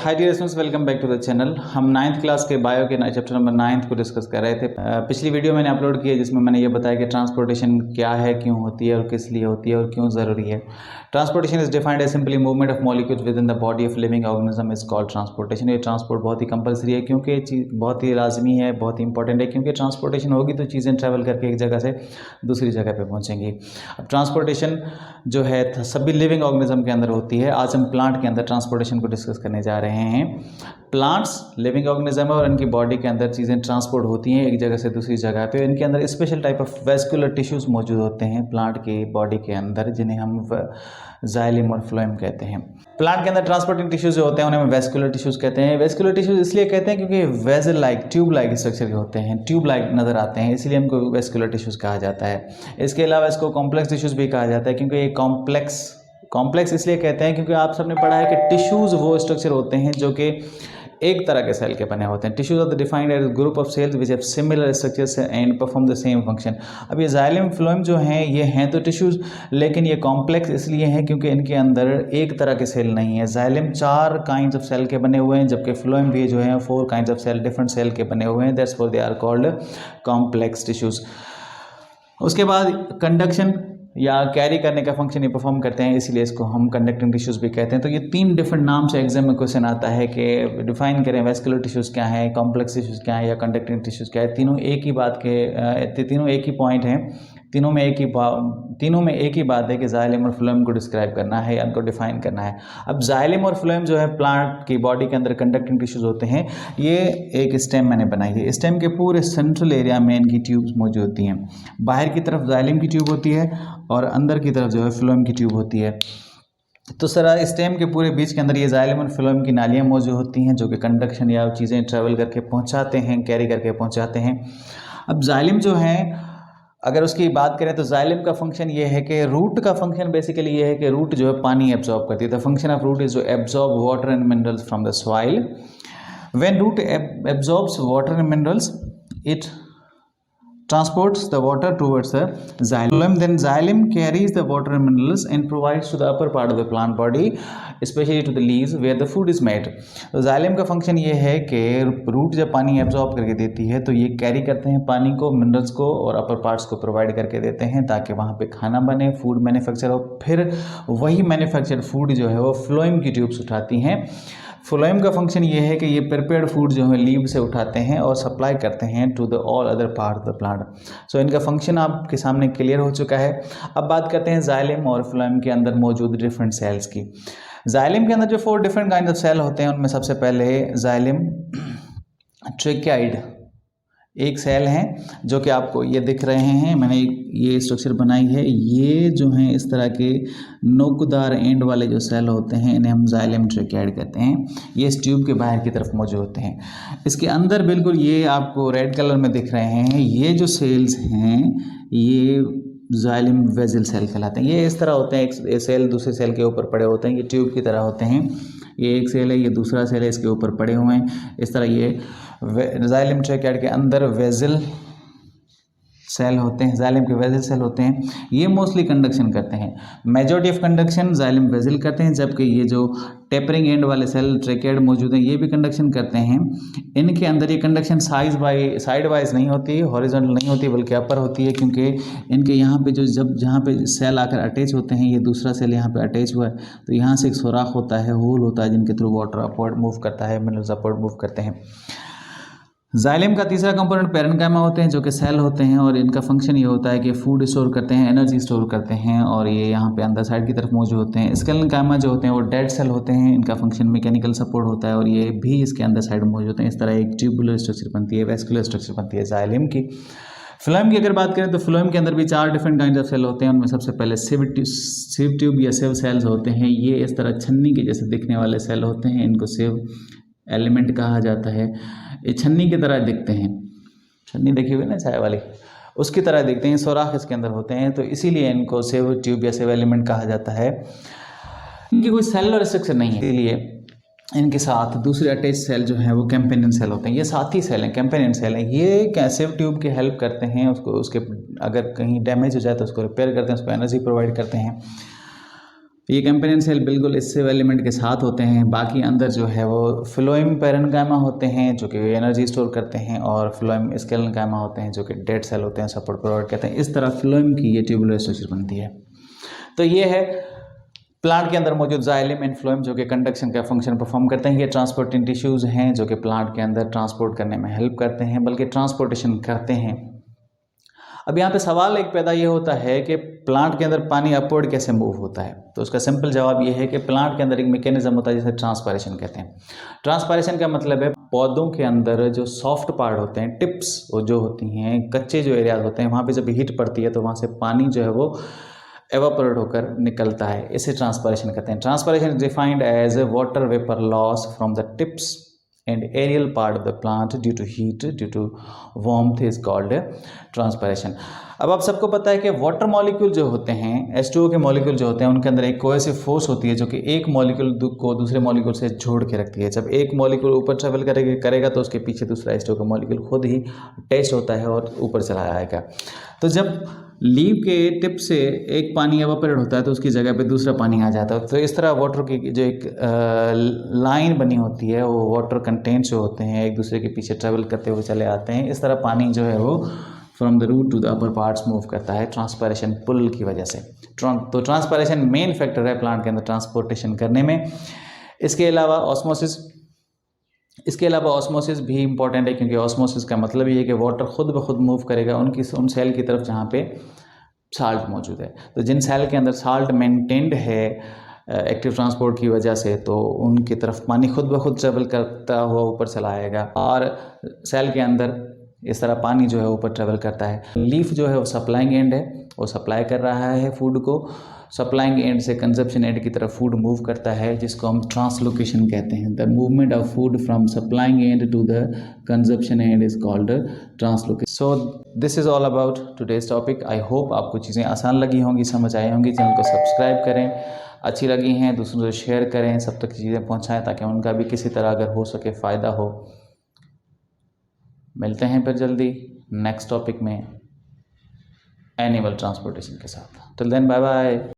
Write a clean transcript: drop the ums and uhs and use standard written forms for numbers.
Hi dear students, welcome back to the channel. हम 9th class के bio के chapter number 9 को discuss कर रहे थे। पिछली वीडियो मैंने अपलोड की है जिसमें मैंने ये बताया कि ट्रांसपोर्टेशन क्या है, क्यों होती है और किस लिए होती है और क्यों ज़रूरी है। Transportation is defined as simply movement of molecules within the body of living organism is called transportation. ये ट्रांसपोर्ट बहुत ही कंपलसरी है क्योंकि ये चीज़ बहुत ही लाजमी है, बहुत ही इंपॉर्टेंट है, क्योंकि ट्रांसपोर्टेशन होगी तो चीज़ें ट्रैवल करके एक जगह से दूसरी जगह पर पहुँचेंगी। अब ट्रांसपोर्टेशन जो है सभी लिविंग ऑर्गेनिज्म के अंदर होती है। आज हम प्लांट के अंदर ट्रांसपोर्टेशन को डिस्कस करने जा रहे हैं। प्लांट्स लिविंग ऑर्गेनिज्म है और इनकी बॉडी के अंदर चीज़ें ट्रांसपोर्ट होती हैं एक जगह से दूसरी जगह पे। इनके अंदर special type of vascular tissues मौजूद होते हैं प्लांट की बॉडी के अंदर, जिन्हें हम जाइलम और फ्लोएम कहते हैं। प्लांट के अंदर ट्रांसपोर्टिंग टिश्यूज़ जो होते हैं उन्हें हम वेस्कुलर टिश्यूज़ कहते हैं। वेस्कुलर टिश्यूज़ इसलिए कहते हैं क्योंकि vessel like, tube like structure के होते हैं, ट्यूब लाइक नज़र आते हैं, इसलिए हमको वेस्कुलर टिश्यूज़ कहा जाता है। इसके अलावा इसको कॉम्प्लेक्स टिश्यूज़ भी कहा जाता है, क्योंकि ये कॉम्प्लेक्स इसलिए कहते हैं क्योंकि आप सबने पढ़ा है कि टिश्यूज़ वो स्ट्रक्चर होते हैं जो कि एक तरह के सेल के बने होते हैं। Tissues are defined as group of cells which have similar structures and perform the same function. अब ये जाइलम फ्लोएम जो हैं ये हैं तो टिश्यूज, लेकिन ये कॉम्प्लेक्स इसलिए हैं क्योंकि इनके अंदर एक तरह के सेल नहीं है। जाइलम 4 काइंड्स ऑफ सेल के बने हुए हैं, जबकि फ्लोएम भी जो है 4 kinds of cell, different cell के बने हुए हैं। That's for they are called complex tissues. उसके बाद कंडक्शन या कैरी करने का फंक्शन ये परफॉर्म करते हैं, इसीलिए इसको हम कंडक्टिंग टिश्यूज़ भी कहते हैं। तो ये 3 डिफरेंट नाम से एग्जाम में क्वेश्चन आता है कि डिफाइन करें वेस्कुलर टिश्यूज़ क्या है, कॉम्प्लेक्स टिश्यूज़ क्या है या कंडक्टिंग टिश्यूज़ क्या है। तीनों एक ही बात के तीनों एक ही पॉइंट हैं, तीनों में एक ही बात है कि जाइलम और फ्लोएम को डिस्क्राइब करना है या उनको डिफाइन करना है। अब जाइलम और फ्लोएम जो है प्लांट की बॉडी के अंदर कंडक्टिंग टिश्यूज़ होते हैं। ये एक स्टेम मैंने बनाई है, स्टेम के पूरे सेंट्रल एरिया में इनकी ट्यूब्स मौजूद होती हैं। बाहर की तरफ जाइलम की ट्यूब होती है और अंदर की तरफ जो है फ्लोएम की ट्यूब होती है। तो सर स्टेम के पूरे बीच के अंदर ये जाइलम और फ्लोएम की नालियाँ मौजूद होती हैं जो कि कंडक्शन या चीज़ें ट्रैवल करके पहुंचाते हैं, कैरी करके पहुंचाते हैं। अब जाइलम जो है, अगर उसकी बात करें तो जाइलम का फंक्शन ये है कि रूट का फंक्शन बेसिकली ये है कि रूट जो है पानी एब्जॉर्ब करती है। The function of root is to absorb water and minerals from the soil. When root absorbs water and minerals, it transports the water towards the xylem. Then xylem carries the water and minerals and provides to the upper part of the plant body, especially to the leaves where the food is made. तो xylem का function ये है कि root जब पानी absorb करके देती है तो ये कैरी करते हैं पानी को, मिनरल्स को और अपर पार्ट्स को प्रोवाइड करके देते हैं ताकि वहाँ पे खाना बने, फूड मैन्युफैक्चर हो। फिर वही मैन्युफैक्चर्ड फूड जो है वो फ्लोएम की ट्यूब्स उठाती हैं। फ्लोएम का फंक्शन ये है कि ये प्रिपेयर्ड फूड जो है लीव से उठाते हैं और सप्लाई करते हैं to the all other part of the plant. So इनका फंक्शन आपके सामने क्लियर हो चुका है। अब बात करते हैं जाइलम और फ्लोएम के अंदर मौजूद डिफरेंट सेल्स की। जाइलम के अंदर जो 4 डिफरेंट काइंड ऑफ सेल होते हैं उनमें सबसे पहले जाइलम ट्रेकियाइड एक सेल है जो कि आपको ये दिख रहे हैं। मैंने ये स्ट्रक्चर बनाई है। ये जो हैं इस तरह के नोकदार एंड वाले जो सेल होते हैं इन्हें हम जाइलम ट्रेकियाइड कहते हैं। ये इस ट्यूब के बाहर की तरफ मौजूद होते हैं। इसके अंदर बिल्कुल ये आपको रेड कलर में दिख रहे हैं, ये जो सेल्स हैं ये जाइलम वेजल सेल कहलाते हैं। ये इस तरह होते हैं, एक सेल दूसरे सेल के ऊपर पड़े होते हैं, ये ट्यूब की तरह होते हैं। ये एक सेल है, ये दूसरा सेल है, इसके ऊपर पड़े हुए हैं। इस तरह ये जाइलम ट्रेकियाइड के अंदर वेजल सेल होते हैं, जाइलम के वेजल सेल होते हैं। ये मोस्टली कंडक्शन करते हैं, majority of conduction xylem vessel करते हैं, जबकि ये जो टेपरिंग एंड वाले सेल ट्रेकियाइड मौजूद हैं ये भी कंडक्शन करते हैं। इनके अंदर ये कंडक्शन साइड वाइज नहीं होती, हॉरिजॉन्टल नहीं होती, बल्कि अपर होती है, क्योंकि इनके यहाँ पे जहाँ पे सेल आकर अटैच होते हैं, ये दूसरा सेल यहाँ पे अटैच हुआ है तो यहाँ से एक सुराख होता है, होल होता है, जिनके थ्रू वाटर अपवर्ड मूव करता है, मिनरल्स अपवर्ड मूव करते हैं। जाइलम का तीसरा कंपोनेंट पैरेन्काइमा होते हैं जो कि सेल होते हैं और इनका फंक्शन ये होता है कि फूड स्टोर करते हैं, एनर्जी स्टोर करते हैं और ये यहाँ पे अंदर साइड की तरफ मौजूद होते हैं। स्केलेनकाइमा जो होते हैं वो डेड सेल होते हैं, इनका फंक्शन मैकेनिकल सपोर्ट होता है और ये भी इसके अंदर साइड मौजूद होते हैं। इस तरह एक ट्यूबुलर स्ट्रक्चर बनती है, वेस्कुलर स्ट्रक्चर बनती है जाइलम की। फ्लोएम की अगर बात करें तो फ्लोएम के अंदर भी 4 डिफरेंट काइंड ऑफ सेल होते हैं। उनमें सबसे पहले सिव ट्यूब या सिव सेल्स होते हैं। ये इस तरह छन्नी के जैसे दिखने वाले सेल होते हैं, इनको सिव एलिमेंट कहा जाता है। ये छन्नी की तरह दिखते हैं, छन्नी देखी हुई ना चाय वाली, उसकी तरह दिखते हैं, सुराख इसके अंदर होते हैं, तो इसीलिए इनको सिव ट्यूब या सिव एलिमेंट कहा जाता है। इनकी कोई सेलुलर स्ट्रक्चर नहीं है, इसलिए इनके साथ दूसरे अटैच सेल जो है वो कैम्पेनियन सेल होते हैं। ये साथी सेल हैं, कैम्पेनियन सेल हैं। ये सिव ट्यूब की हेल्प करते हैं, उसको अगर कहीं डैमेज हो जाए तो उसको रिपेयर करते हैं, उसको एनर्जी प्रोवाइड करते हैं। ये कंपेनियन सेल बिल्कुल इस सेव एलिमेंट के साथ होते हैं। बाकी अंदर जो है वो फ्लोएम पैरेन्काइमा होते हैं जो कि एनर्जी स्टोर करते हैं, और फ्लोएम स्केलेन्काइमा होते हैं जो कि डेड सेल होते हैं, सपोर्ट प्रोवाइड करते हैं। इस तरह फ्लोएम की ये ट्यूबुलर स्ट्रक्चर बनती है। तो ये है प्लांट के अंदर मौजूद जाइलम एंड फ्लोएम जो कि कंडक्शन का फंक्शन परफॉर्म करते हैं। ये ट्रांसपोर्टिंग टिश्यूज़ हैं जो कि प्लांट के अंदर ट्रांसपोर्ट करने में हेल्प करते हैं, बल्कि ट्रांसपोर्टेशन करते हैं। अब यहाँ पे सवाल एक पैदा ये होता है कि प्लांट के अंदर पानी अपवर्ड कैसे मूव होता है। तो उसका सिंपल जवाब ये है कि प्लांट के अंदर एक मैकेनिज्म होता है जिसे ट्रांसपायरेशन कहते हैं। ट्रांसपायरेशन का मतलब है पौधों के अंदर जो सॉफ्ट पार्ट होते हैं, टिप्स जो होती हैं, कच्चे जो एरियाज होते हैं, वहाँ पे जब हीट पड़ती है तो वहाँ से पानी जो है वो एवापोरेट होकर निकलता है। इसे ट्रांसपायरेशन कहते हैं। Transpiration is defined as water vapour loss from the tips and aerial part of the plant due to heat, due to warmth is called transpiration। अब आप सबको पता है कि वाटर मॉलिक्यूल जो होते हैं, H2O के मॉलिक्यूल जो होते हैं, उनके अंदर एक कोहेसिव फोर्स होती है जो कि एक मॉलिक्यूल को दूसरे मॉलिक्यूल से जोड़ के रखती है। जब एक मॉलिक्यूल ऊपर ट्रेवल करेगा तो उसके पीछे दूसरा H2O का मॉलिक्यूल खुद ही अटैच होता है और ऊपर चला आएगा। तो जब लीव के टिप से एक पानी एवापोरेट होता है तो उसकी जगह पे दूसरा पानी आ जाता है। तो इस तरह वाटर की जो एक लाइन बनी होती है, वो वाटर कंटेंट्स जो होते हैं एक दूसरे के पीछे ट्रेवल करते हुए चले आते हैं। इस तरह पानी जो है वो from the root to the upper parts move करता है ट्रांसपायरेशन पुल की वजह से। तो ट्रांसपायरेशन मेन फैक्टर है प्लांट के अंदर ट्रांसपोर्टेशन करने में। इसके अलावा ऑस्मोसिस भी इंपॉर्टेंट है, क्योंकि ऑस्मोसिस का मतलब ये है कि वाटर खुद ब खुद मूव करेगा उन सेल की तरफ जहाँ पे साल्ट मौजूद है। तो जिन सेल के अंदर साल्ट मेंटेन्ड है एक्टिव ट्रांसपोर्ट की वजह से, तो उनकी तरफ पानी खुद ब खुद ट्रेवल करता हुआ ऊपर चला आएगा, और सेल के अंदर इस तरह पानी जो है ऊपर ट्रेवल करता है। लीफ जो है वो सप्लाइंग एंड है, वो सप्लाई कर रहा है फूड को। सप्लाइंग एंड से कंजप्शन एंड की तरफ फूड मूव करता है, जिसको हम ट्रांसलोकेशन कहते हैं। The movement of food from supplying end to the consumption end is called translocation. So this is all about today's topic. I hope आपको चीज़ें आसान लगी होंगी, समझ आई होंगी। चैनल को सब्सक्राइब करें, अच्छी लगी हैं दूसरों से शेयर करें, सब तक चीज़ें पहुँचाएँ ताकि उनका भी किसी तरह अगर हो सके फ़ायदा हो। मिलते हैं फिर जल्दी नेक्स्ट टॉपिक में एनिमल ट्रांसपोर्टेशन के साथ। Till then bye bye.